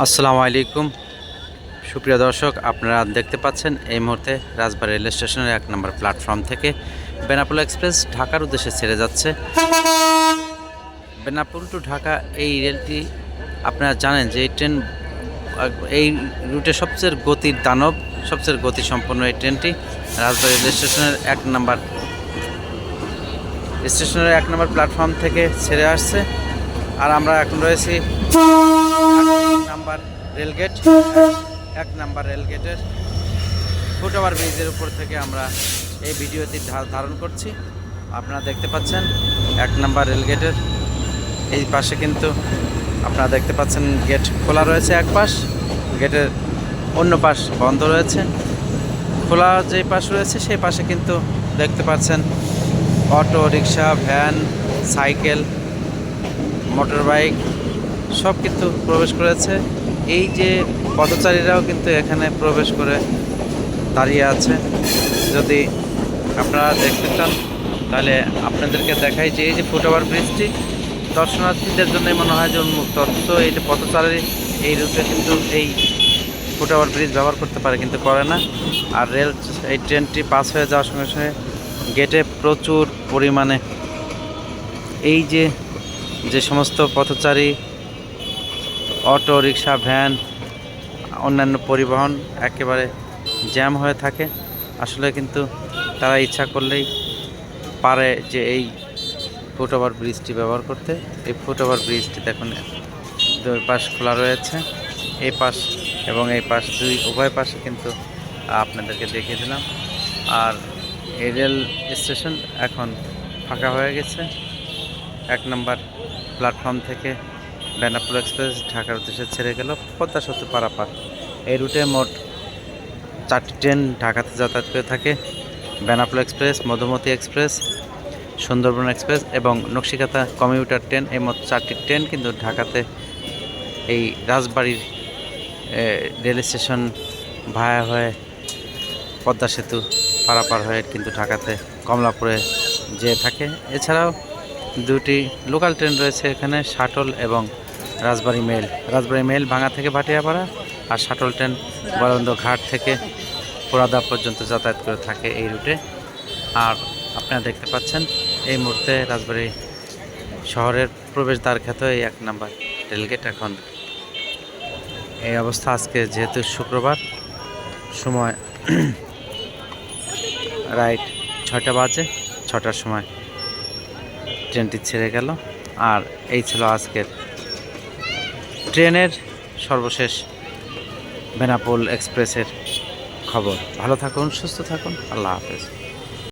আসসালামু আলাইকুম সুপ্রিয় দর্শক, আপনারা দেখতে পাচ্ছেন এই মুহূর্তে রাজবাড়ী রেল স্টেশনের ১ নম্বর প্ল্যাটফর্ম থেকে বেনাপোল এক্সপ্রেস ঢাকার উদ্দেশ্যে ছেড়ে যাচ্ছে। বেনাপোল টু ঢাকা এই রেলটি আপনারা জানেন যে এই রুটে সবচেয়ে গতির দানব, সবচেয়ে গতিসম্পন্ন এই ট্রেনটি রাজবাড়ী রেল স্টেশনের ১ নম্বর প্ল্যাটফর্ম থেকে ছেড়ে আসছে। আর আমরা এখন রয়েছি ১ নম্বর রেলগেটের ফুটওভার ব্রিজের উপর থেকে আমরা এই ভিডিওটি ধারণ করছি। আপনারা দেখতে পাচ্ছেন ১ নম্বর রেলগেটের এই পাশে কিন্তু আপনারা দেখতে পাচ্ছেন গেট খোলা রয়েছে, এক পাশ গেটের অন্য পাশ বন্ধ রয়েছে। খোলা যে পাশ রয়েছে সেই পাশে কিন্তু দেখতে পাচ্ছেন অটো, রিক্সা, ভ্যান, সাইকেল, মোটর বাইক সব কিন্তু প্রবেশ করেছে। এই যে পথচারীরাও কিন্তু এখানে প্রবেশ করে দাঁড়িয়ে আছে। যদি আপনারা দেখতে চান তাহলে আপনাদেরকে দেখাই যে এই যে ফুটওভার ব্রিজটি দর্শনার্থীদের জন্যই মনে হয় যে উন্মুক্ত, অথচ এই যে পথচারী এই রুটে কিন্তু এই ফুটওভার ব্রিজ ব্যবহার করতে পারে কিন্তু করে না। আর এই ট্রেনটি পাস হয়ে যাওয়ার সঙ্গে সঙ্গে গেটে প্রচুর পরিমাণে এই যে সমস্ত পথচারী, অটো, রিক্সা, ভ্যান, অন্যান্য পরিবহন একেবারে জ্যাম হয়ে থাকে। আসলে কিন্তু তারা ইচ্ছা করলেই পারে যে এই ফুটওভার ব্রিজটি ব্যবহার করতে। এই ফুটওভার ব্রিজটি দেখুন দুই পাশ খোলা রয়েছে, এই পাশ এবং এই পাশ উভয় পাশে কিন্তু আপনাদেরকে দেখিয়ে দিলাম। আর এই রেল স্টেশন এখন ফাঁকা হয়ে গেছে। ১ নম্বর প্ল্যাটফর্ম থেকে বেনাপোল এক্সপ্রেস ঢাকার উদ্দেশ্যে ছেড়ে গেল পদ্মা সেতু পারাপার। এই রুটে মোট ৪টি ট্রেন ঢাকাতে যাতায়াত করে থাকে। Benapole express, Madhumati express, Sundarban express এবং নকশিকাতা কমিউটার ট্রেন। এই মোট ৪টি ট্রেন কিন্তু ঢাকাতে এই রাজবাড়ির রেল স্টেশন ভায়া হয়ে পদ্মা সেতু পারাপার হয়ে কিন্তু ঢাকাতে কমলাপুরে যেয়ে থাকে। এছাড়াও দুটি লোকাল ট্রেন রয়েছে এখানে, শাটল এবং রাজবাড়ি মেল ভাঙা থেকে ভাটিয়াপাড়া, আর শাটল ট্রেন বরন্দ ঘাট থেকে পোড়াদা পর্যন্ত যাতায়াত করে থাকে এই রুটে। আর আপনারা দেখতে পাচ্ছেন এই মুহূর্তে রাজবাড়ী শহরের প্রবেশদ্বার খ্যাত এই ১ নম্বর রেলগেট এখন এই অবস্থা। আজকে যেহেতু শুক্রবার, সময় রাইট ৬টা বাজে, ৬টার সময় ট্রেনটি ছেড়ে গেল। আর এই ছিল আজকের ট্রেনের সর্বশেষ বেনাপোল এক্সপ্রেসের খবর। ভালো থাকুন, সুস্থ থাকুন, আল্লাহ হাফেজ।